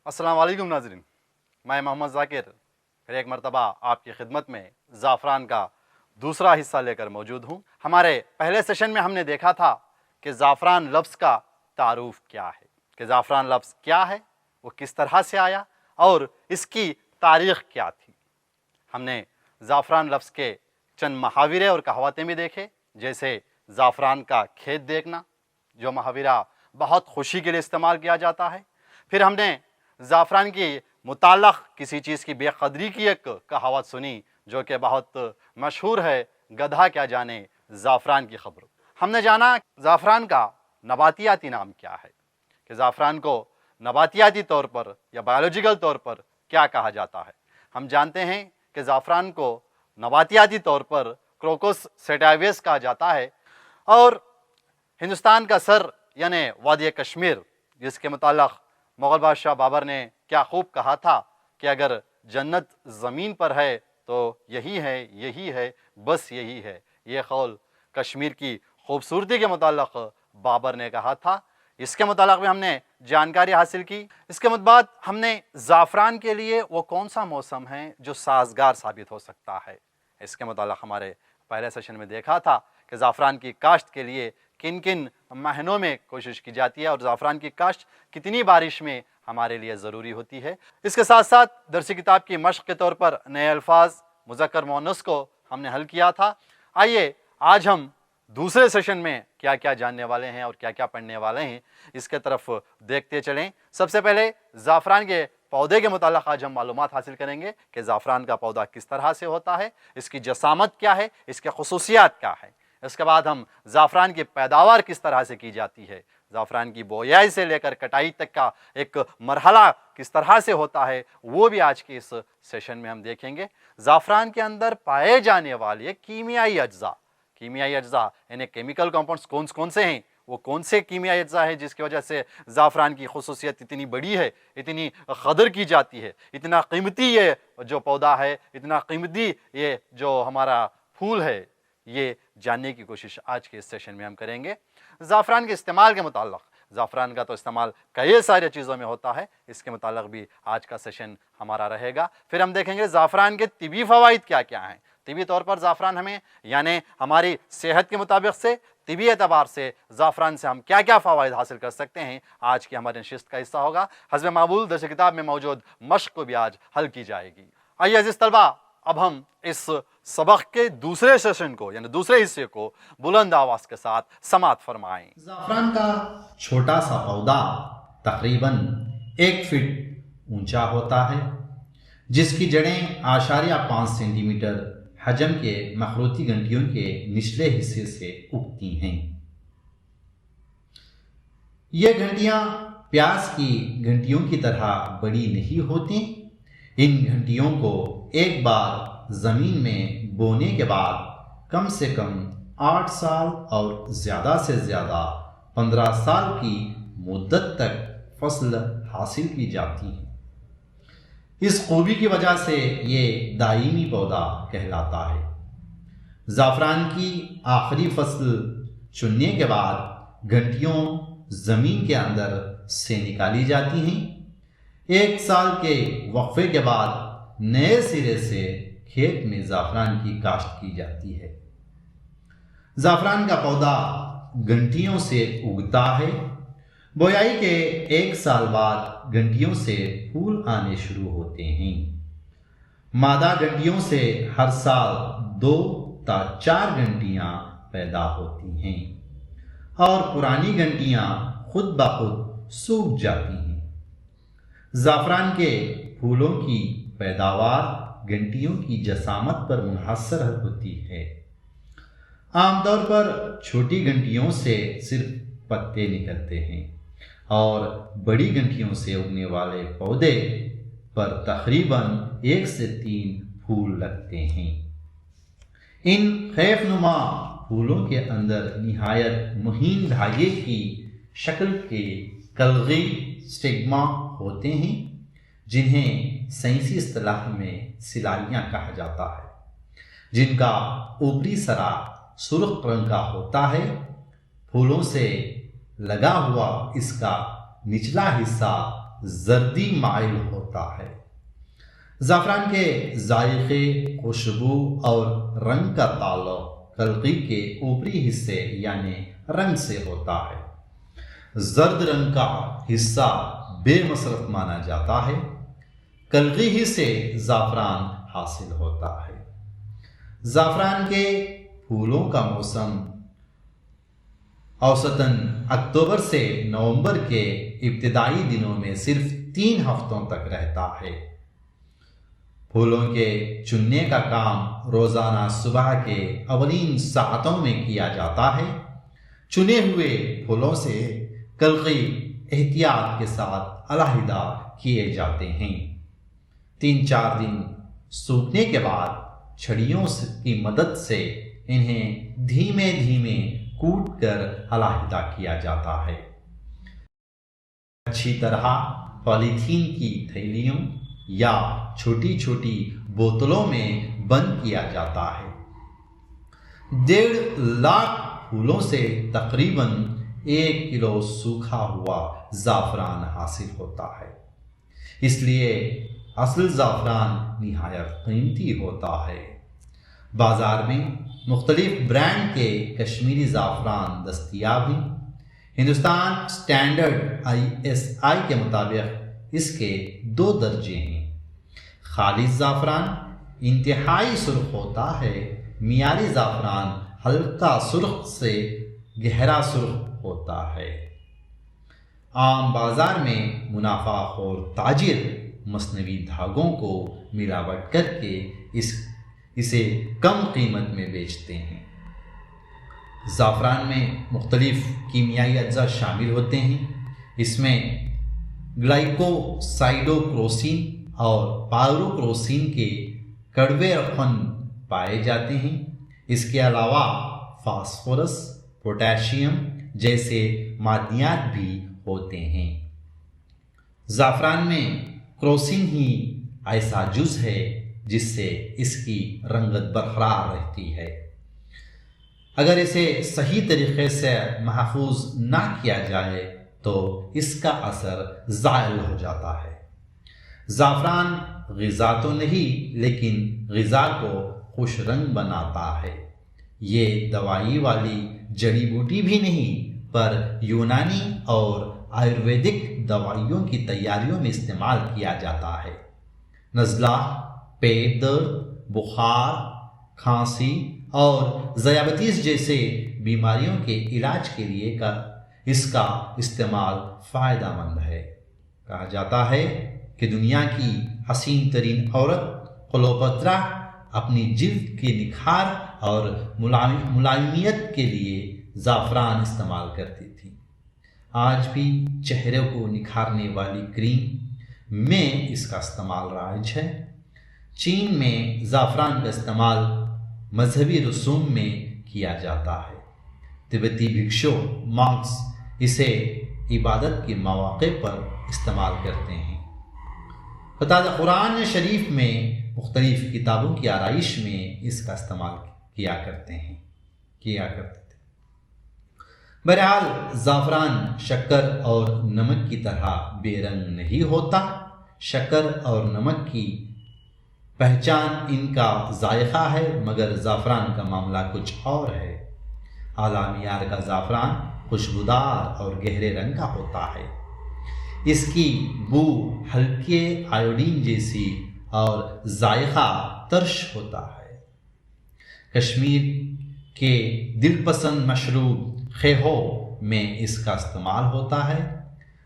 अस्सलाम वालेकुम नाज़रीन, मैं मोहम्मद ज़ाकिर फिर एक मरतबा आपकी खिदमत में ज़ाफ़रान का दूसरा हिस्सा लेकर मौजूद हूँ। हमारे पहले सेशन में हमने देखा था कि ज़ाफ़रान लफ्ज़ का तारुफ़ क्या है, कि ज़ाफ़रान लफ्ज़ क्या है, वो किस तरह से आया और इसकी तारीख़ क्या थी। हमने ज़ाफ़रान लफ्ज़ के चंद मुहावरे और कहावतें भी देखे, जैसे ज़ाफ़रान का खेत देखना, जो मुहावरा बहुत खुशी के लिए इस्तेमाल किया जाता है। फिर हमने ज़ाफ़रान की मुताल्लिक़ किसी चीज़ की बेक़दरी की एक कहावत सुनी जो कि बहुत मशहूर है, गधा क्या जाने ज़ाफ़रान की ख़बर। हमने जाना ज़ाफ़रान का नबातियाती नाम क्या है, कि ज़ाफ़रान को नबातियाती तौर पर या बायोलॉजिकल तौर पर क्या कहा जाता है। हम जानते हैं कि ज़ाफ़रान को नबातियाती तौर पर क्रोकस सेटाइवस कहा जाता है और हिंदुस्तान का सर यानी वादी कश्मीर, जिसके मुताल्लिक़ मुग़ल बादशाह बाबर ने क्या खूब कहा था कि अगर जन्नत ज़मीन पर है तो यही है, यही है, बस यही है। ये कौल कश्मीर की खूबसूरती के मुताल्लिक़ बाबर ने कहा था। इसके मुताल्लिक़ भी हमने जानकारी हासिल की। इसके बाद हमने ज़ाफ़रान के लिए वो कौन सा मौसम है जो साज़गार साबित हो सकता है, इसके मुताल्लिक़ हमारे पहले सेशन में देखा था कि ज़ाफ़रान की काश्त के लिए किन किन महीनों में कोशिश की जाती है और ज़ाफ़रान की काश्त कितनी बारिश में हमारे लिए ज़रूरी होती है। इसके साथ साथ दरसी किताब की मश्क के तौर पर नए अल्फाज मुज़क्कर मुअन्नस को हमने हल किया था। आइए आज हम दूसरे सेशन में क्या क्या जानने वाले हैं और क्या क्या पढ़ने वाले हैं, इसके तरफ देखते चलें। सबसे पहले ज़ाफ़रान के पौधे के मुताल्लिक़ आज हम मालूमात हासिल करेंगे कि ज़ाफ़रान का पौधा किस तरह से होता है, इसकी जसामत क्या है, इसके ख़ुसूसियात क्या है। इसके बाद हम ज़ाफ़रान की पैदावार किस तरह से की जाती है, ज़ाफ़रान की बोयाई से लेकर कटाई तक का एक मरहला किस तरह से होता है, वो भी आज के इस सेशन में हम देखेंगे। ज़ाफ़रान के अंदर पाए जाने वाले कीमियाई अज्जा यानी केमिकल कंपाउंड्स कौन से हैं, वो कौन से कीमियाई अज्जा है जिसकी वजह से ज़ाफ़रान की खुसूसियत इतनी बड़ी है, इतनी कदर की जाती है, इतना कीमती ये जो पौधा है, इतना कीमती ये जो हमारा फूल है, ये जानने की कोशिश आज के इस सेशन में हम करेंगे। ज़ाफ़रान के इस्तेमाल के मुताल्लिक़, ज़ाफ़रान का तो इस्तेमाल कई सारी चीज़ों में होता है, इसके मुताल्लिक़ भी आज का सेशन हमारा रहेगा। फिर हम देखेंगे ज़ाफ़रान के तिबी फ़वाइद क्या क्या हैं। तिबी तौर पर ज़ाफ़रान हमें यानी हमारी सेहत के मुताबिक से तिबी एतबार से ज़ाफ़रान से हम क्या क्या फ़वाइद हासिल कर सकते हैं, आज की हमारी नशिस्त का हिस्सा होगा। हस्ब मामूल दरस किताब में मौजूद मश्क को भी आज हल की जाएगी। आइए अज़ीज़ तलबा, अब हम इस सबक के दूसरे सेशन को यानी दूसरे हिस्से को बुलंद आवाज के साथ समात फरमाएं। ज़ाफ़रान का छोटा सा पौधा तकरीबन 1 फीट ऊंचा होता है, जिसकी जड़ें 5 सेंटीमीटर हजम के मखरूती घंटियों के निचले हिस्से से उगती हैं। ये घंटियां प्याज की घंटियों की तरह बड़ी नहीं होती। इन घंटियों को एक बार जमीन में बोने के बाद कम से कम 8 साल और ज़्यादा से ज़्यादा 15 साल की मुद्दत तक फसल हासिल की जाती है। इस खूबी की वजह से ये दायमी पौधा कहलाता है। ज़ाफ़रान की आखिरी फसल चुनने के बाद घंटियों ज़मीन के अंदर से निकाली जाती हैं। 1 साल के वक्फे के बाद नए सिरे से खेत में ज़ाफ़रान की काश्त की जाती है। ज़ाफ़रान का पौधा घंटियों से उगता है। बोयाई के 1 साल बाद घंटियों से फूल आने शुरू होते हैं। मादा घंटियों से हर साल 2 या 4 घंटियां पैदा होती हैं और पुरानी घंटियां खुद ब खुद सूख जाती हैं। ज़ाफ़रान के फूलों की पैदावार घंटियों की जसामत पर मुनहसर होती है। आमतौर पर छोटी घंटियों से सिर्फ पत्ते निकलते हैं और बड़ी घंटियों से उगने वाले पौधे पर तकरीबन 1 से 3 फूल लगते हैं। इन खैफनुमा फूलों के अंदर निहायत मुहीन धागे की शक्ल के कलगी स्टिग्मा होते हैं, जिन्हें साइंसी इस्तिलाह में सिलाइयाँ कहा जाता है, जिनका ऊपरी सरा सुर्ख रंग का होता है। फूलों से लगा हुआ इसका निचला हिस्सा زردی مائل ہوتا ہے۔ زعفران کے ذائقے، خوشبو اور رنگ کا تعلق قلقی کے اوپری حصے یعنی رنگ سے ہوتا ہے۔ زرد رنگ کا حصہ بے مصرف مانا جاتا ہے۔ قلقی ہی سے زعفران حاصل ہوتا ہے۔ زعفران کے پھولوں کا موسم اوسطاً اکتوبر سے نومبر کے ابتدائی دنوں میں صرف 3 ہفتوں تک رہتا ہے۔ پھولوں کے چننے کا کام روزانہ صبح کے اولین ساعتوں میں کیا جاتا ہے۔ چنے ہوئے پھولوں سے قلقی احتیاط کے ساتھ علیحدہ کیے جاتے ہیں۔ 3-4 دن سوکھنے کے بعد چھڑیوں کی مدد سے انہیں دھیمے دھیمے کوٹ کر علیحدہ کیا جاتا ہے۔ اچھی طرح پولیتھین کی تھیلیوں یا چھوٹی چھوٹی بوتلوں میں بند کیا جاتا ہے۔ 1.5 لاکھ پھولوں سے تقریباً 1 کلو سوکھا ہوا زعفران حاصل ہوتا ہے۔ اس لیے اصل زعفران نہایت قیمتی ہوتا ہے۔ بازار میں مختلف برانڈ کے کشمیری زعفران دستیاب ہیں۔ ہندوستان اسٹینڈرڈ ISI کے مطابق اس کے 2 درجے ہیں۔ خالص زعفران انتہائی سرخ ہوتا ہے۔ معیاری زعفران ہلکا سرخ سے گہرا سرخ ہوتا ہے۔ عام بازار میں منافع خور تاجر مصنوعی دھاگوں کو ملاوٹ کر کے اسے کم قیمت میں بیچتے ہیں۔ زعفران میں مختلف کیمیائی اجزاء شامل ہوتے ہیں۔ اس میں گلائکوسائڈوکروسین اور پائروکروسین کے کڑوے رخن پائے جاتے ہیں۔ اس کے علاوہ فاسفورس، پوٹاشیم جیسے معدنیات بھی ہوتے ہیں۔ زعفران میں کروسین ہی ایسا جز ہے جس سے اس کی رنگت برقرار رہتی ہے۔ اگر اسے صحیح طریقے سے محفوظ نہ کیا جائے تو اس کا اثر زائل ہو جاتا ہے۔ زعفران غذا تو نہیں لیکن غذا کو خوش رنگ بناتا ہے۔ یہ دوائی والی جڑی بوٹی بھی نہیں پر یونانی اور آیورویدک دوائیوں کی تیاریوں میں استعمال کیا جاتا ہے۔ نزلہ، پیٹ درد، بخار، کھانسی اور ذیابیطس جیسے بیماریوں کے علاج کے لیے اس کا استعمال فائدہ مند ہے۔ کہا جاتا ہے کہ دنیا کی حسین ترین عورت کلوپترا اپنی جلد کے نکھار اور ملائمیت کے لیے زعفران استعمال کرتی تھی۔ آج بھی چہرے کو نکھارنے والی کریم میں اس کا استعمال رائج ہے۔ چین میں زعفران کا استعمال مذہبی رسوم میں کیا جاتا ہے۔ تبتی بھکشو مانکس اسے عبادت کے مواقع پر استعمال کرتے ہیں۔ خطاط قرآن شریف میں مختلف کتابوں کی آرائش میں اس کا استعمال کیا کرتے تھے۔ بہرحال زعفران شکر اور نمک کی طرح بے رنگ نہیں ہوتا۔ شکر اور نمک کی پہچان ان کا ذائقہ ہے مگر زعفران کا معاملہ کچھ اور ہے۔ اعلیٰ معیار کا زعفران خوشبودار اور گہرے رنگ کا ہوتا ہے۔ اس کی بو ہلکے آیوڈین جیسی اور ذائقہ ترش ہوتا ہے۔ کشمیر کے دل پسند مشروب خیہو میں اس کا استعمال ہوتا ہے۔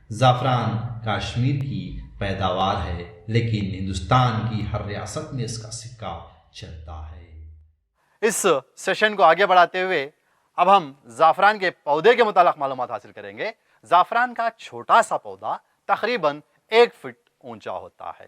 زعفران کشمیر کی پیداوار ہے لیکن ہندوستان کی ہر ریاست میں اس کا سکہ چلتا ہے۔ اس سیشن کو آگے بڑھاتے ہوئے اب ہم زعفران کے پودے کے متعلق معلومات حاصل کریں گے۔ زعفران کا چھوٹا سا پودا تقریباً 1 فٹ اونچا ہوتا ہے۔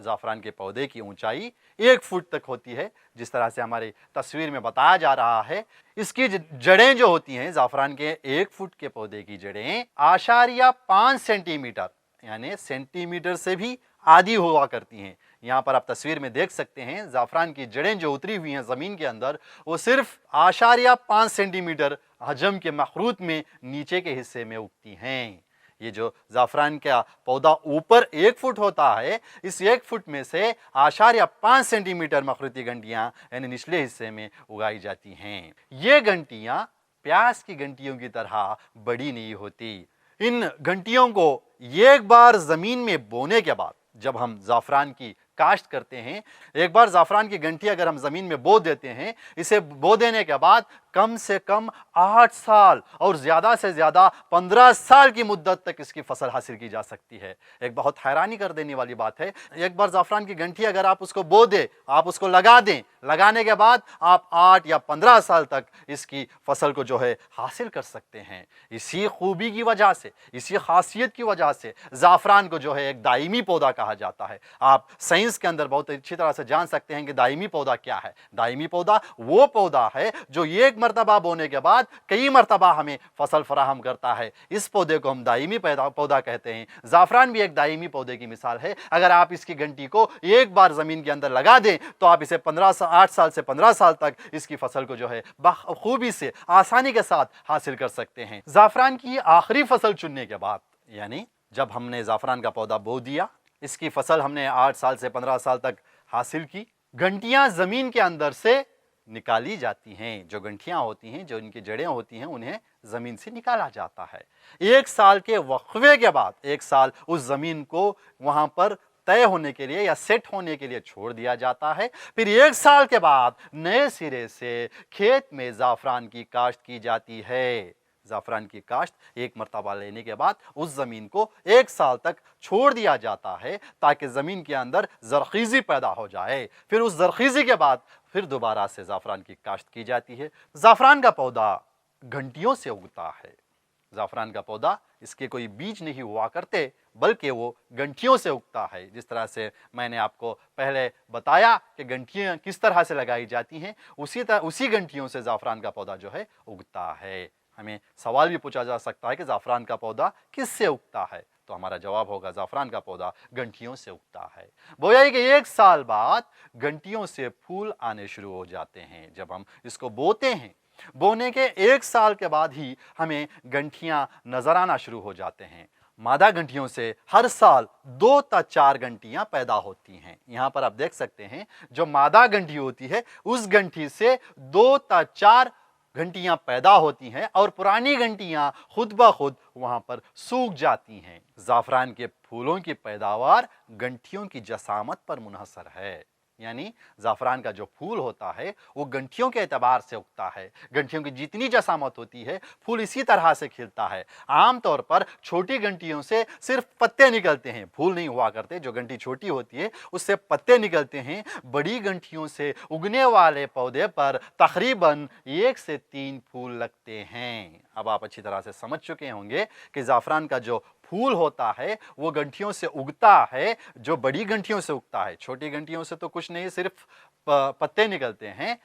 زعفران کے پودے کی اونچائی 1 فٹ تک ہوتی ہے، جس طرح سے ہماری تصویر میں بتایا جا رہا ہے۔ اس کی جڑیں جو ہوتی ہیں، زعفران کے 1 فٹ کے پودے کی جڑیں 0.5 سینٹی میٹر یعنی سینٹی میٹر سے بھی آدھی ہوا کرتی ہیں۔ یہاں پر آپ تصویر میں دیکھ سکتے ہیں زعفران کی جڑیں جو اتری ہوئی ہیں زمین کے اندر، وہ صرف 0.5 سینٹی میٹر حجم کے مخروط میں نیچے کے حصے میں اگتی ہیں۔ ये जो ज़ाफ़रान का पौधा ऊपर 1 फुट होता है, इस 1 फुट में से 5 सेंटीमीटर मखरूती घंटियाँ यानी निचले हिस्से में उगाई जाती हैं। ये घंटियाँ प्याज की घंटियों की तरह बड़ी नहीं होती। इन घंटियों को एक बार ज़मीन में बोने के बाद, जब हम ज़ाफ़रान की काश्त करते हैं, एक बार ज़ाफ़रान की घंटी अगर हम ज़मीन में बो देते हैं, इसे बो देने के बाद कम से कम 8 साल और ज़्यादा से ज़्यादा 15 साल की मुद्दत तक इसकी फसल हासिल की जा सकती है। एक बहुत हैरानी कर देने वाली बात है, एक बार ज़ाफ़रान की घंटी अगर आप उसको बो दें, आप उसको लगा दें, लगाने के बाद आप 8 या 15 साल तक इसकी फसल को जो है हासिल कर सकते हैं। इसी खूबी की वजह से, इसी खासियत की वजह से ज़ाफ़रान को जो है एक दायमी पौधा कहा जाता है। आप साइंस के अंदर बहुत अच्छी तरह से जान सकते हैं कि दायमी पौधा क्या है। दायमी पौधा वो पौधा है जो एक मरतबा बोने के बाद कई मरतबा हमें फसल फराहम करता है। इस पौधे को हम दायमी पौधा कहते हैं। ज़ाफ़रान भी एक दायमी पौधे की मिसाल है। अगर आप इसकी घंटी को एक बार ज़मीन के अंदर लगा दें तो आप इसे 8 साल से 15 साल तक इसकी फसल को जो है बखूबी से आसानी के साथ हासिल कर सकते हैं। ज़ाफ़रान की आखिरी फसल चुनने के बाद, यानी जब हमने ज़ाफ़रान का पौधा बो दिया, इसकी फसल हमने 8 साल से 15 साल तक हासिल की, घंटियां ज़मीन के अंदर से निकाली जाती हैं। जो घंटियां होती हैं, जो इनकी जड़ें होती हैं, उन्हें ज़मीन से निकाला जाता है। 1 साल के वक्फे के बाद, 1 साल उस ज़मीन को वहाँ पर तय होने के लिए या सेट होने के लिए छोड़ दिया जाता है। फिर 1 साल के बाद नए सिरे से खेत में ज़ाफ़रान की काश्त की जाती है। ज़ाफ़रान की काश्त एक मरतबा लेने के बाद उस ज़मीन को 1 साल तक छोड़ दिया जाता है ताकि ज़मीन के अंदर ज़रख़ीज़ी पैदा हो जाए। फिर उस ज़रख़ीज़ी के बाद फिर दोबारा से ज़ाफ़रान की काश्त की जाती है। ज़ाफ़रान का पौधा घंटियों से उगता है। ज़ाफ़रान का पौधा, इसके कोई बीज नहीं हुआ करते, बल्कि वो घंटियों से उगता है। जिस तरह से मैंने आपको पहले बताया कि घंटियाँ किस तरह से लगाई जाती हैं, उसी घंटियों से ज़ाफ़रान का पौधा जो है उगता है। हमें सवाल भी पूछा जा सकता है कि ज़ाफ़रान का पौधा किससे उगता है, तो हमारा जवाब होगा ज़ाफ़रान का पौधा घंटियों से उगता है। बोया कि 1 साल बाद घंटियों से फूल आने शुरू हो जाते हैं। जब हम इसको बोते हैं, बोने के 1 साल के बाद ही हमें घंटियां नजर आना शुरू हो जाते हैं। मादा घंटियों से हर साल 2 या 4 घंटियां पैदा होती हैं। यहाँ पर आप देख सकते हैं, जो मादा घंटी होती है उस घंटी से 2 या 4 घंटियां पैदा होती हैं और पुरानी घंटियां खुद ब खुद वहां पर सूख जाती हैं। ज़ाफ़रान के फूलों की पैदावार घंटियों की जसामत पर मुनहसर है। यानी ज़ाफ़रान का जो फूल होता है वो घंटियों के एतबार से उगता है। घंटियों की जितनी जसामत होती है, फूल इसी तरह से खिलता है। आम तौर पर छोटी घंटियों से सिर्फ पत्ते निकलते हैं, फूल नहीं हुआ करते। जो घंटी छोटी होती है उससे पत्ते निकलते हैं। बड़ी घंटियों से उगने वाले पौधे पर तकरीबन 1 से 3 फूल लगते हैं। अब आप अच्छी तरह से समझ चुके होंगे कि ज़ाफ़रान का जो फूल होता है वो घंटियों से उगता है, जो बड़ी घंटियों से उगता है। छोटी घंटियों से तो कुछ नहीं, सिर्फ पत्ते निकलते हैं।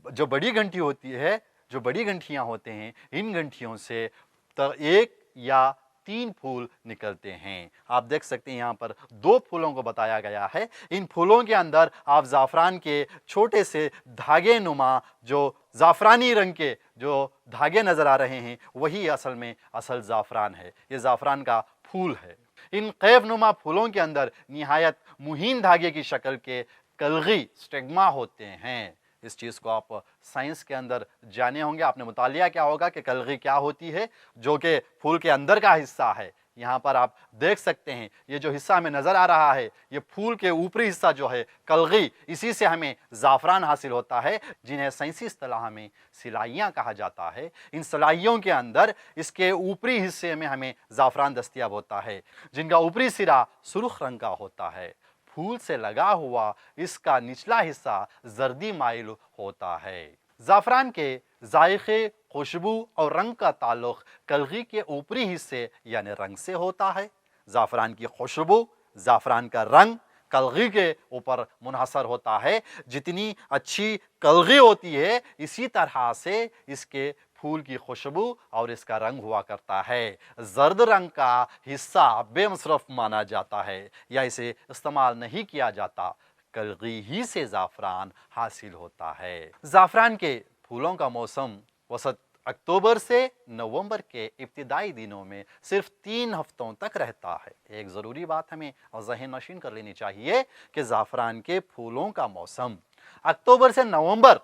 जो बड़ी घंटी होती है, जो बड़ी घंटियां होते हैं, इन घंटियों से 1 या 3 फूल निकलते हैं। आप देख सकते हैं यहाँ पर 2 फूलों को बताया गया है। इन फूलों के अंदर आप ज़ाफ़रान के छोटे से धागे नुमा, जो ज़ाफ़रानी रंग के जो धागे नज़र आ रहे हैं, वही असल ज़ाफ़रान है। ये ज़ाफ़रान का फूल है। इन कैफ नुमा फूलों के अंदर निहायत मुहीन धागे की शक्ल के कलगी स्टिग्मा होते हैं। इस चीज़ को आप साइंस के अंदर जाने होंगे, आपने मुतालिया क्या होगा कि कलगी क्या होती है, जो कि फूल के अंदर का हिस्सा है। यहाँ पर आप देख सकते हैं, ये जो हिस्सा हमें नज़र आ रहा है, ये फूल के ऊपरी हिस्सा जो है कलगी, इसी से हमें ज़ाफ़रान हासिल होता है, जिन्हें साइंसी इस्तिलाह में सिलाइयाँ कहा जाता है। इन सिलाइयों के अंदर इसके ऊपरी हिस्से में हमें ज़ाफ़रान दस्तयाब होता है, जिनका ऊपरी सिरा सुर्ख रंग का होता है। फूल से लगा हुआ इसका निचला हिस्सा जर्दी माइल होता है। ज़ाफ़रान के जायके, खुशबू और रंग का ताल्लुक़ कलगी के ऊपरी हिस्से यानी रंग से होता है। ज़ाफ़रान की खुशबू, ज़ाफ़रान का रंग कलगी के ऊपर मुनहसर होता है। जितनी अच्छी कलगी होती है, इसी तरह से इसके फूल की खुशबू और इसका रंग हुआ करता है। जर्द रंग का हिस्सा बेमसरफ माना जाता है या इसे इस्तेमाल नहीं किया जाता। कलगी ही से ज़ाफ़रान हासिल होता है। ज़ाफ़रान के फूलों का मौसम वसत अक्टूबर से नवंबर के इब्तिदाई दिनों में सिर्फ 3 हफ्तों तक रहता है। एक ज़रूरी बात हमें ज़हन नशीन कर लेनी चाहिए कि ज़ाफ़रान के फूलों का मौसम अक्टूबर से नवंबर,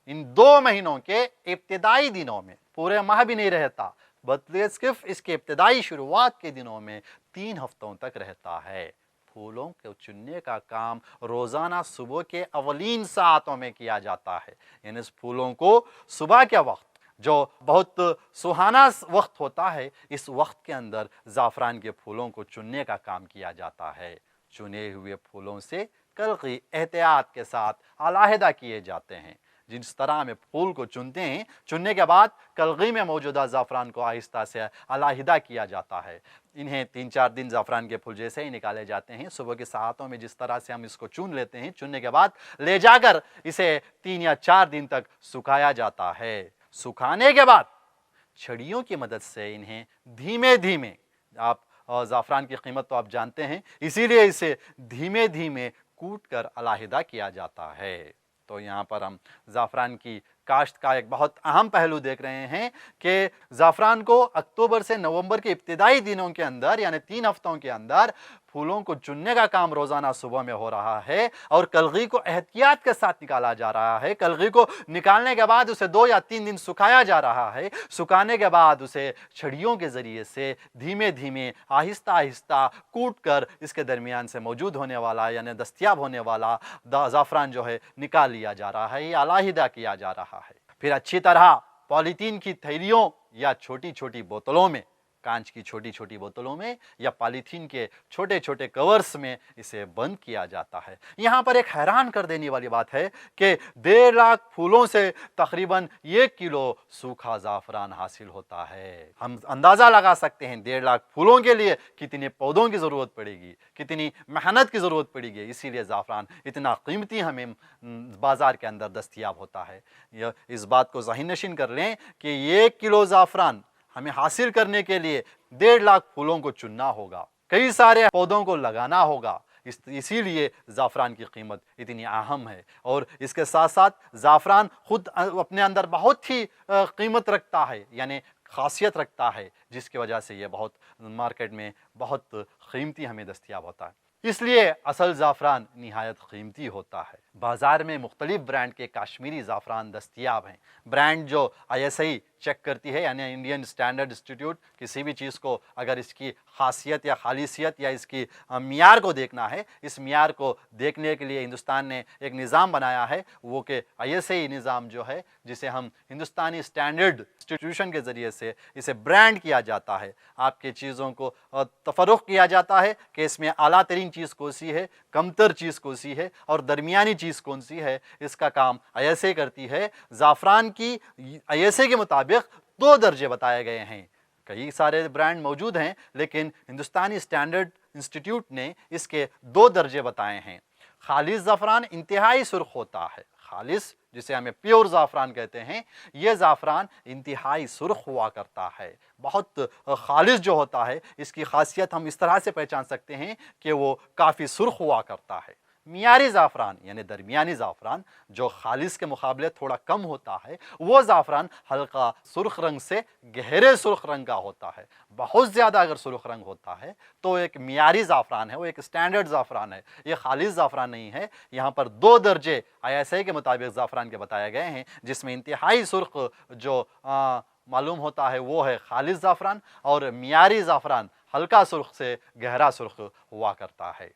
इन 2 महीनों के इब्तिदाई दिनों में, पूरे माह भी नहीं रहता, बल्कि सिर्फ इसके इब्तिदाई शुरुआत के दिनों में 3 हफ्तों तक रहता है। फूलों को चुनने का काम रोज़ाना सुबह के अवलीन सातों में किया जाता है, यानी इस फूलों को सुबह के वक्त जो बहुत सुहाना वक्त होता है, इस वक्त के अंदर ज़ाफ़रान के फूलों को चुनने का काम किया जाता है। चुने हुए फूलों से कलगी एहतियात के साथ अलहदा किए जाते हैं। जिस तरह में फूल को चुनते हैं, चुनने के बाद कलगी में मौजूदा ज़ाफ़रान को आहिस्ता से अलहदा किया जाता है। इन्हें 3-4 दिन ज़ाफ़रान के फूल जैसे ही निकाले जाते हैं। सुबह के सातों में जिस तरह से हम इसको चुन लेते हैं, चुनने के बाद ले जाकर इसे 3 या 4 दिन तक सुखाया जाता है। सुखाने के बाद छड़ियों की मदद से इन्हें धीमे धीमे, आप ज़ाफ़रान की कीमत तो आप जानते हैं, इसीलिए इसे धीमे धीमे कूट कर अलहदा किया जाता है। तो यहाँ पर हम ज़ाफ़रान की काश्त का एक बहुत अहम पहलू देख रहे हैं कि ज़ाफ़रान को अक्टूबर से नवंबर के इब्तिदाई दिनों के अंदर, यानी 3 हफ्तों के अंदर फूलों को चुनने का काम रोज़ाना सुबह में हो रहा है और कलगी को एहतियात के साथ निकाला जा रहा है। कलगी को निकालने के बाद उसे 2 या 3 दिन सुखाया जा रहा है। सुखाने के बाद उसे छड़ियों के ज़रिए से धीमे धीमे आहिस्ता आहिस्ता कूट कर इसके दरमियान से मौजूद होने वाला, यानी दस्तयाब होने वाला ज़ाफ़रान जो है निकाल लिया जा रहा है, ये अलहदा किया जा रहा है। फिर अच्छी तरह पॉलीथीन की थैलियों या छोटी छोटी बोतलों में, कांच की छोटी छोटी बोतलों में या पॉलीथीन के छोटे छोटे कवर्स में इसे बंद किया जाता है। यहाँ पर एक हैरान कर देने वाली बात है कि 1.5 लाख फूलों से तकरीबन 1 किलो सूखा ज़ाफ़रान हासिल होता है। हम अंदाज़ा लगा सकते हैं 1.5 लाख फूलों के लिए कितने पौधों की ज़रूरत पड़ेगी, कितनी मेहनत की ज़रूरत पड़ेगी, इसीलिए ज़ाफ़रान इतना कीमती हमें बाज़ार के अंदर दस्तयाब होता है। इस बात को ज़हन नशीन कर लें कि 1 किलो ज़ाफ़रान हमें हासिल करने के लिए 1.5 लाख फूलों को चुनना होगा, कई सारे पौधों को लगाना होगा। इसीलिए ज़ाफ़रान की कीमत इतनी अहम है। और इसके साथ साथ ज़ाफ़रान खुद अपने अंदर बहुत ही कीमत रखता है, यानी खासियत रखता है, जिसकी वजह से ये बहुत मार्केट में बहुत कीमती हमें दस्तयाब होता है। इसलिए असल ज़ाफ़रान निहायत कीमती होता है। बाज़ार में मुख्तलिफ़ ब्रांड के काश्मीरी ज़ाफ़रान दस्तयाब हैं। ब्रांड जो ISI चेक करती है, यानी इंडियन स्टैंडर्ड इंस्टीट्यूट, किसी भी चीज़ को अगर इसकी खासियत या खालिसियत या इसकी मियार को देखना है, इस मियार को देखने के लिए हिंदुस्तान ने एक निज़ाम बनाया है, वो कि ISI निज़ाम जो है, जिसे हम हिंदुस्तानी स्टैंडर्ड इंस्टीट्यूशन के ज़रिए से इसे ब्रांड किया जाता है। आपके चीज़ों को तफरुक़ किया जाता है कि इसमें आला तरीन चीज़ कौन सी है, कमतर चीज़ कौन सी है और दरमियानी चीज़ कौन सी है, इसका काम ISI करती है। ज़ाफ़रान की ISI के मुताबिक 2 दर्जे बताए गए हैं। कई सारे ब्रांड मौजूद हैं, लेकिन हिंदुस्तानी स्टैंडर्ड इंस्टीट्यूट ने इसके 2 दर्जे बताए हैं। खालिस ज़ाफ़रान इंतहाई सुर्ख होता है। खालिस, जिसे हमें प्योर ज़ाफ़रान कहते हैं, ये ज़ाफ़रान इंतहाई सुर्ख हुआ करता है। बहुत खालिस जो होता है, इसकी खासियत हम इस तरह से पहचान सकते हैं कि वो काफ़ी सुर्ख हुआ करता है। मियारी ज़ाफ़रान यानी दरमियानी ज़ाफ़रान जो खालिस के मुकाबले थोड़ा कम होता है, वो ज़ाफ़रान हल्का सुर्ख रंग से गहरे सुर्ख रंग का होता है। बहुत ज़्यादा अगर सुर्ख रंग होता है तो एक मियारी ज़ाफ़रान है, वो एक स्टैंडर्ड ज़ाफ़रान है, ये खालिस ज़ाफ़रान नहीं है। यहाँ पर 2 दर्जे ISI के मुताबिक ज़ाफ़रान के बताए गए हैं, जिसमें इंतहाई सुर्ख जो मालूम होता है वो है खालिस ज़ाफ़रान, और मियारी ज़ाफ़रान हल्का सुर्ख से गहरा सुर्ख हुआ करता है।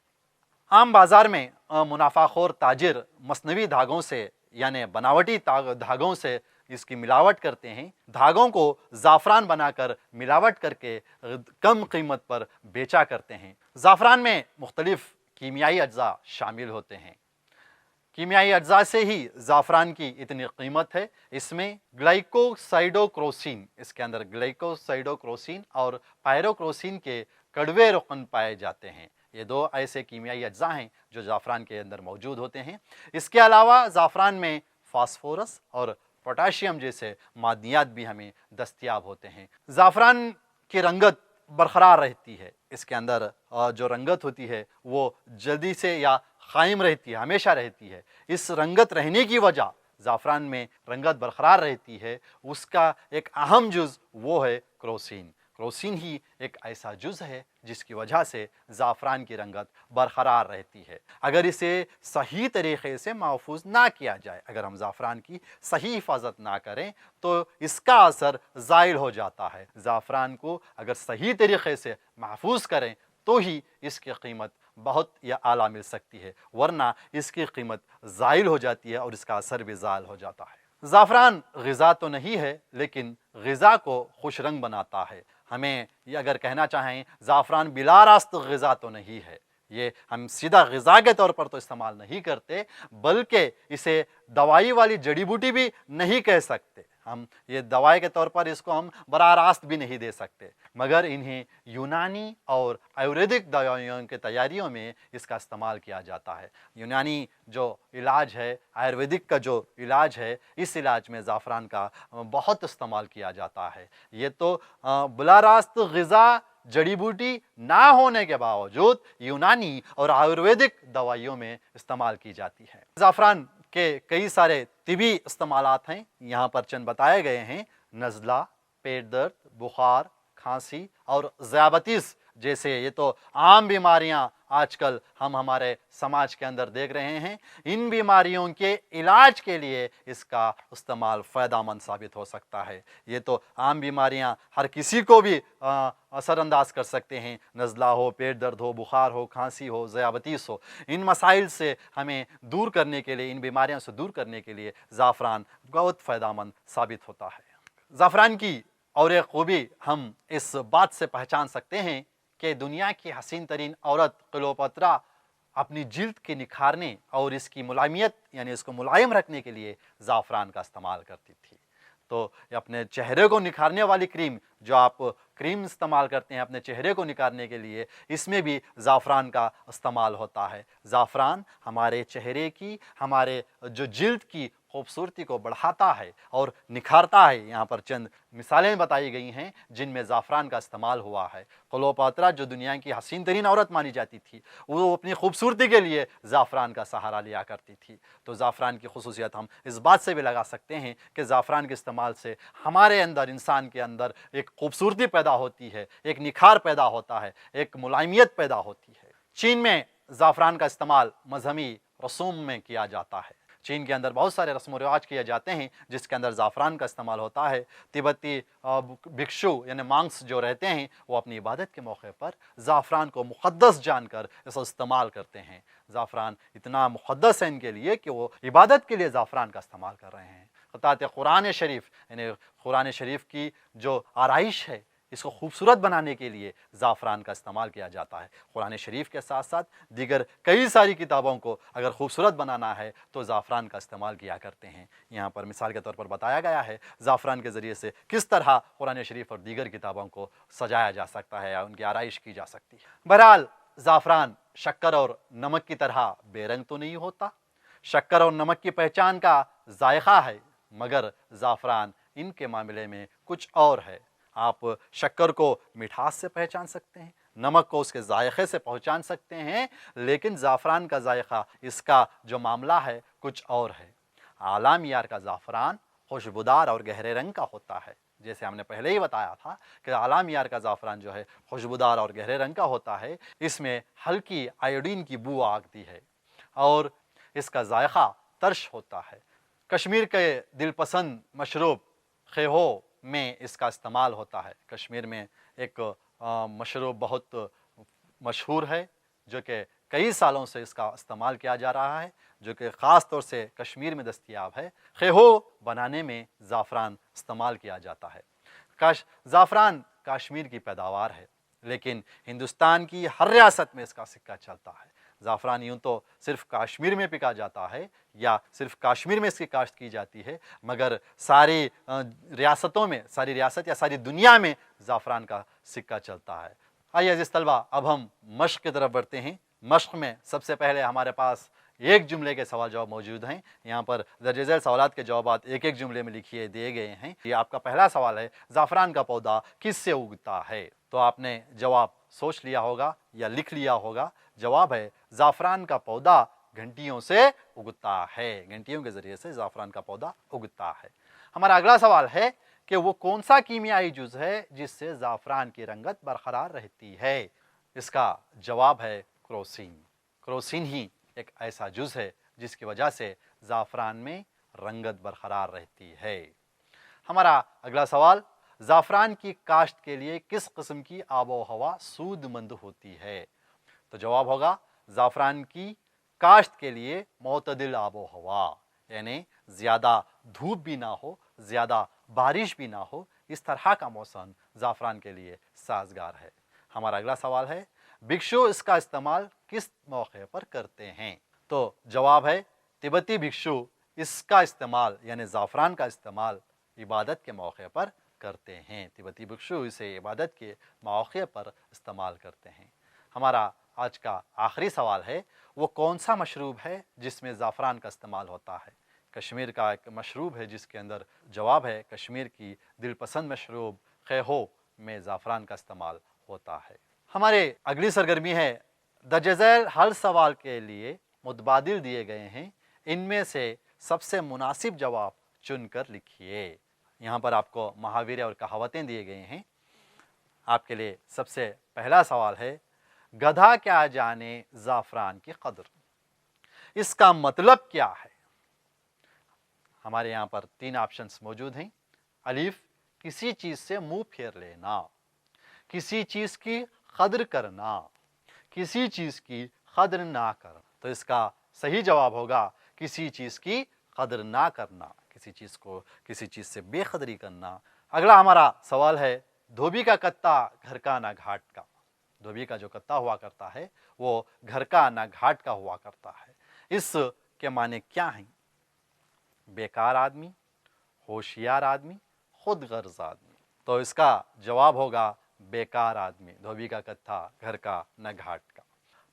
आम बाज़ार में मुनाफाखोर ताजिर मसनवी धागों से, यानी बनावटी धागों से इसकी मिलावट करते हैं। धागों को ज़ाफ़रान बनाकर मिलावट करके कम कीमत पर बेचा करते हैं। ज़ाफ़रान में मुख्तलिफ़ कीमियाई अज्जा शामिल होते हैं। कीमियाई अज्जा से ही ज़ाफ़रान की इतनी कीमत है। इसमें ग्लाइकोसाइडोक्रोसिन, इसके अंदर ग्लाइकोसाइडोक्रोसिन और पायरोक्रोसिन के कड़वे रुकन पाए जाते हैं। ये 2 ऐसे कीमियाई अज्जा हैं जो ज़ाफ़रान के अंदर मौजूद होते हैं। इसके अलावा ज़ाफ़रान में फास्फोरस और पोटाशियम जैसे मादियात भी हमें दस्तयाब होते हैं। ज़ाफ़रान की रंगत बरकरार रहती है। इसके अंदर जो रंगत होती है वो जल्दी से या कायम रहती है, हमेशा रहती है। इस रंगत रहने की वजह ज़ाफ़रान में रंगत बरकरार रहती है, उसका एक अहम जुज़ वो है क्रोसिन। क्रोसिन ही एक ऐसा जुज़ है जिसकी वजह से ज़ाफ़रान की रंगत बरकरार रहती है। अगर इसे सही तरीक़े से महफूज ना किया जाए, अगर हम ज़ाफ़रान की सही हिफाजत ना करें तो इसका असर ज़ाइल हो जाता है। ज़ाफ़रान को अगर सही तरीक़े से महफूज करें तो ही इसकी कीमत बहुत या आला मिल सकती है, वरना इसकी कीमत ज़ाइल हो जाती है और इसका असर भी ज़ाइल हो जाता है। ज़ाफ़रान ग़िज़ा तो नहीं है, लेकिन ग़िज़ा को खुश रंग बनाता है। हमें ये अगर कहना चाहें, ज़ाफ़रान बिला रास्त ग़िज़ा तो नहीं है, ये हम सीधा ग़िज़ा के तौर पर तो इस्तेमाल नहीं करते, बल्कि इसे दवाई वाली जड़ी बूटी भी नहीं कह सकते। हम ये दवाई के तौर पर इसको हम बराह रास्त भी नहीं दे सकते, मगर इन्हें यूनानी और आयुर्वेदिक दवाइयों की तैयारियों में इसका इस्तेमाल किया जाता है। यूनानी जो इलाज है, आयुर्वेदिक का जो इलाज है, इस इलाज में ज़ाफ़रान का बहुत इस्तेमाल किया जाता है। ये तो बिला रास्त ग़िज़ा जड़ी बूटी ना होने के बावजूद यूनानी और आयुर्वेदिक दवाइयों में इस्तेमाल की जाती है। ज़ाफ़रान के कई सारे तिबी इस्तेमालात हैं, यहाँ पर चंद बताए गए हैं। नज़ला, पेट दर्द, बुखार, खांसी और ज़ियाबतीस जैसे ये तो आम बीमारियां आजकल हम हमारे समाज के अंदर देख रहे हैं। इन बीमारियों के इलाज के लिए इसका इस्तेमाल फ़ायदेमंद साबित हो सकता है। ये तो आम बीमारियां हर किसी को भी असरअंदाज कर सकते हैं। नज़ला हो, पेट दर्द हो, बुखार हो, खांसी हो, ज़ियाबतीस हो, इन मसाइल से हमें दूर करने के लिए, इन बीमारियों से दूर करने के लिए ज़ाफ़रान बहुत फ़ायदेमंद साबित होता है। ज़ाफ़रान की और एक खूबी हम इस बात से पहचान सकते हैं कि दुनिया की हसीन तरीन औरत क्लियोपेट्रा अपनी जिल्द के निखारने और इसकी मुलायमियत यानी इसको मुलायम रखने के लिए ज़ाफ़रान का इस्तेमाल करती थी। तो अपने चेहरे को निखारने वाली क्रीम, जो आप क्रीम इस्तेमाल करते हैं अपने चेहरे को निखारने के लिए, इसमें भी ज़ाफ़रान का इस्तेमाल होता है। ज़ाफ़रान हमारे चेहरे की, हमारे जो जिल्द की खूबसूरती को बढ़ाता है और निखारता है। यहाँ पर चंद मिसालें बताई गई हैं जिनमें ज़ाफ़रान का इस्तेमाल हुआ है। क्लियोपेट्रा जो दुनिया की हसीन तरीन औरत मानी जाती थी, वो अपनी खूबसूरती के लिए ज़ाफ़रान का सहारा लिया करती थी। तो ज़ाफ़रान की खुसूसियत हम इस बात से भी लगा सकते हैं कि ज़ाफ़रान के इस्तेमाल से हमारे अंदर, इंसान के अंदर एक खूबसूरती पैदा होती है, एक निखार पैदा होता है, एक मुलायमियत पैदा होती है। चीन में ज़ाफ़रान का इस्तेमाल मजहबी रसूम में किया जाता है। चीन के अंदर बहुत सारे रस्म व रिवाज किए जाते हैं जिसके अंदर ज़ाफ़रान का इस्तेमाल होता है। तिब्बती भिक्षु यानी मांग्स जो रहते हैं, वो अपनी इबादत के मौके पर ज़ाफ़रान को मुक़द्दस जानकर इसका इस्तेमाल करते हैं। ज़ाफ़रान इतना मुक़द्दस है इनके लिए कि वो इबादत के लिए ज़ाफ़रान का इस्तेमाल कर रहे हैं। क़ुरान कुरान शरीफ यानी कुरान शरीफ की जो आराइश है, इसको खूबसूरत बनाने के लिए ज़ाफ़रान का इस्तेमाल किया जाता है। कुरान शरीफ के साथ साथ दीगर कई सारी किताबों को अगर खूबसूरत बनाना है तो ज़ाफ़रान का इस्तेमाल किया करते हैं। यहाँ पर मिसाल के तौर पर बताया गया है ज़ाफ़रान के ज़रिए से किस तरह कुरान शरीफ और दीगर किताबों को सजाया जा सकता है या उनकी आराइश की जा सकती है। बहरहाल ज़ाफ़रान शक्कर और नमक की तरह बेरंग तो नहीं होता। शक्कर और नमक की पहचान का जायका है, मगर ज़ाफ़रान इनके मामले में कुछ और है। आप शक्कर को मिठास से पहचान सकते हैं, नमक को उसके जायके से पहचान सकते हैं, लेकिन ज़ाफ़रान का जायका, इसका जो मामला है कुछ और है। आला मियार का ज़ाफ़रान खुशबूदार और गहरे रंग का होता है। जैसे हमने पहले ही बताया था कि आला मियार का ज़ाफ़रान जो है खुशबूदार और गहरे रंग का होता है। इसमें हल्की आयोडीन की बू आती है और इसका जायका तर्श होता है। कश्मीर के दिलपसंद मशरूब खेहो में इसका इस्तेमाल होता है। कश्मीर में एक मशरूब बहुत मशहूर है जो कि कई सालों से इसका इस्तेमाल किया जा रहा है, जो कि ख़ास तौर से कश्मीर में दस्तयाब है। खेहो बनाने में ज़ाफ़रान इस्तेमाल किया जाता है। ज़ाफ़रान कश्मीर की पैदावार है, लेकिन हिंदुस्तान की हर रियासत में इसका सिक्का चलता है। ज़ाफ़रान यूँ तो सिर्फ़ कश्मीर में पिका जाता है या सिर्फ़ कश्मीर में इसकी काश्त की जाती है, मगर सारी रियासतों में, सारी रियासत या सारी दुनिया में ज़ाफ़रान का सिक्का चलता है। आइए अज़ीज़ तलबा, अब हम मश्क़ की तरफ बढ़ते हैं। मश्क़ में सबसे पहले हमारे पास एक जुमले के सवाल जवाब मौजूद हैं। यहाँ पर दर्ज झेल सवालात के जवाब एक एक जुमले में लिखिए दिए गए हैं। ये आपका पहला सवाल है, ज़ाफ़रान का पौधा किससे उगता है? तो आपने जवाब सोच लिया होगा या लिख लिया होगा। जवाब है ज़ाफ़रान का पौधा घंटियों से उगता है, घंटियों के ज़रिए से ज़ाफ़रान का पौधा उगता है। हमारा अगला सवाल है कि वो कौन सा कीमियाई जुज़ है जिससे ज़ाफ़रान की रंगत बरकरार रहती है। इसका जवाब है क्रोसिन। क्रोसिन ही एक ऐसा जुज़ है जिसकी वजह से ज़ाफ़रान में रंगत बरकरार रहती है। हमारा अगला सवाल, ज़ाफ़रान की काश्त के लिए किस किस्म की आबो हवा सूदमंद होती है। तो जवाब होगा ज़ाफ़रान की काश्त के लिए मोतदिल आबो हवा, यानी ज़्यादा धूप भी ना हो, ज़्यादा बारिश भी ना हो, इस तरह का मौसम ज़ाफ़रान के लिए साजगार है। हमारा अगला सवाल है, भिक्षु इसका इस्तेमाल किस मौके पर करते हैं। तो जवाब है तिब्बती भिक्षु इसका इस्तेमाल यानी ज़ाफ़रान का इस्तेमाल इबादत के मौके पर करते हैं। तिब्बती भिक्षु इसे इबादत के मौके पर इस्तेमाल करते हैं। हमारा आज का आखिरी सवाल है, वो कौन सा मशरूब है जिसमें ज़ाफ़रान का इस्तेमाल होता है। कश्मीर का एक मशरूब है जिसके अंदर जवाब है कश्मीर की दिलपसंद मशरूब ख़ेहो में ज़ाफ़रान का इस्तेमाल होता है। हमारे अगली सरगर्मी है, दर्ज झैल हर सवाल के लिए मुतबादिल दिए गए हैं, इनमें से सबसे मुनासिब जवाब चुनकर लिखिए। यहाँ पर आपको मुहावरे और कहावतें दिए गए हैं। आपके लिए सबसे पहला सवाल है, गधा क्या जाने ज़ाफ़रान की कदर, इसका मतलब क्या है। हमारे यहाँ पर 3 ऑप्शंस मौजूद हैं। अलिफ, किसी चीज़ से मुंह फेर लेना, किसी चीज़ की कदर करना, किसी चीज़ की कदर ना करना। तो इसका सही जवाब होगा किसी चीज़ की कदर ना करना, किसी चीज़ को किसी चीज़ से बेकदरी करना। अगला हमारा सवाल है, धोबी का कत्ता घर का ना घाट का। धोबी का जो कत्ता हुआ करता है वो घर का ना घाट का हुआ करता है। इसके माने क्या हैं? बेकार आदमी, होशियार आदमी, खुद गर्ज आदमी। तो इसका जवाब होगा बेकार आदमी, धोबी का कत्था घर का न घाट का।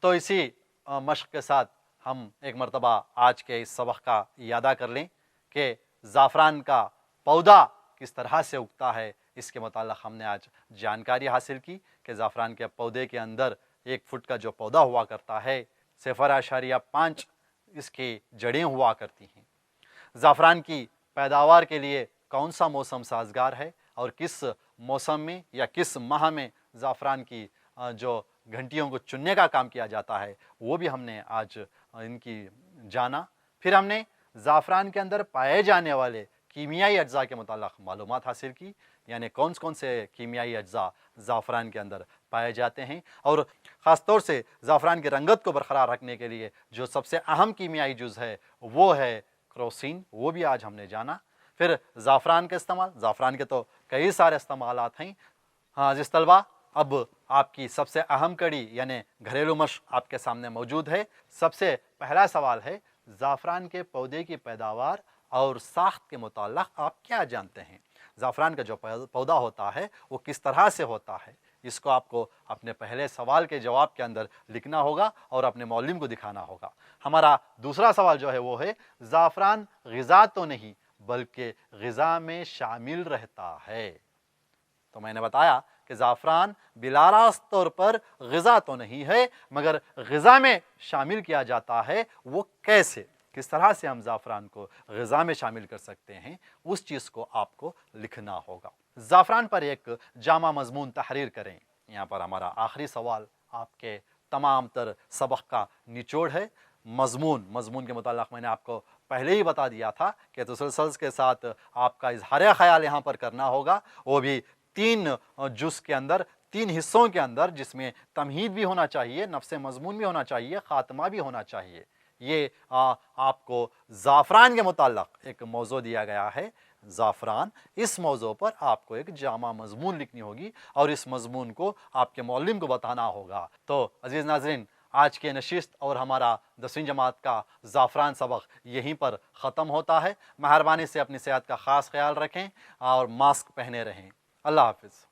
तो इसी मश्क के साथ हम एक मरतबा आज के इस सबक का यादा कर लें कि ज़ाफ़रान का पौधा किस तरह से उगता है। इसके मुताल्लिक़ हमने आज जानकारी हासिल की कि ज़ाफ़रान के पौधे के अंदर 1 फुट का जो पौधा हुआ करता है 0.5 इसकी जड़ें हुआ करती हैं। ज़ाफ़रान की पैदावार के लिए कौन सा मौसम साजगार है और किस मौसम में या किस माह में ज़ाफ़रान की जो घंटियों को चुनने का काम किया जाता है वो भी हमने आज इनकी जाना। फिर हमने ज़ाफ़रान के अंदर पाए जाने वाले कीमियाई अज्जा के मुताल्लिक़ मालूमात हासिल की, यानी कौन से कीमियाई अज्जा ज़ाफ़रान के अंदर पाए जाते हैं और ख़ास तौर से ज़ाफ़रान की रंगत को बरकरार रखने के लिए जो सबसे अहम कीमियाई जुज़ है वो है क्रोसिन, वो भी आज हमने जाना। फिर ज़ाफ़रान के इस्तेमाल, ज़ाफ़रान के तो कई सारे इस्तेमालात हैं। हाँ जिस तलबा, अब आपकी सबसे अहम कड़ी यानी घरेलू मश्क आपके सामने मौजूद है। सबसे पहला सवाल है, ज़ाफ़रान के पौधे की पैदावार और साख्त के मुताल्लिक़ आप क्या जानते हैं। ज़ाफ़रान का जो पौधा होता है वो किस तरह से होता है, इसको आपको अपने पहले सवाल के जवाब के अंदर लिखना होगा और अपने मौलिम को दिखाना होगा। हमारा दूसरा सवाल जो है वो है, ज़ाफ़रान ग़िज़ा तो नहीं बल्कि ग़िज़ा में शामिल रहता है। तो मैंने बताया कि ज़ाफ़रान बिलारास्त तौर पर ग़िज़ा तो नहीं है मगर ग़िज़ा में शामिल किया जाता है। वो कैसे, किस तरह से हम ज़ाफ़रान को ग़िज़ा में शामिल कर सकते हैं, उस चीज़ को आपको लिखना होगा। ज़ाफ़रान पर एक जामा मज़मून तहरीर करें। यहाँ पर हमारा आखिरी सवाल आपके तमाम तर सबक का निचोड़ है। मज़मून के मुताल्लिक़ मैंने आपको पहले ही बता दिया था कि तसलसल के साथ आपका इज़हार ख़याल यहाँ पर करना होगा, वो भी 3 जुज़ के अंदर, 3 हिस्सों के अंदर, जिसमें तमहीद भी होना चाहिए, नफ्स मज़मून भी होना चाहिए, ख़ात्मा भी होना चाहिए। ये आपको ज़ाफ़रान के मुताल्लिक़ एक मौज़ू दिया गया है, ज़ाफ़रान। इस मौज़ू पर आपको एक जामा मज़मून लिखनी होगी और इस मज़मून को आपके मौलिम को बताना होगा। तो अज़ीज़ नाज़रीन, आज के नशिस्त और हमारा 10वीं जमात का ज़ाफ़रान सबक यहीं पर ख़त्म होता है। मेहरबानी से अपनी सेहत का ख़ास ख्याल रखें और मास्क पहने रहें। अल्लाह हाफ़िज़।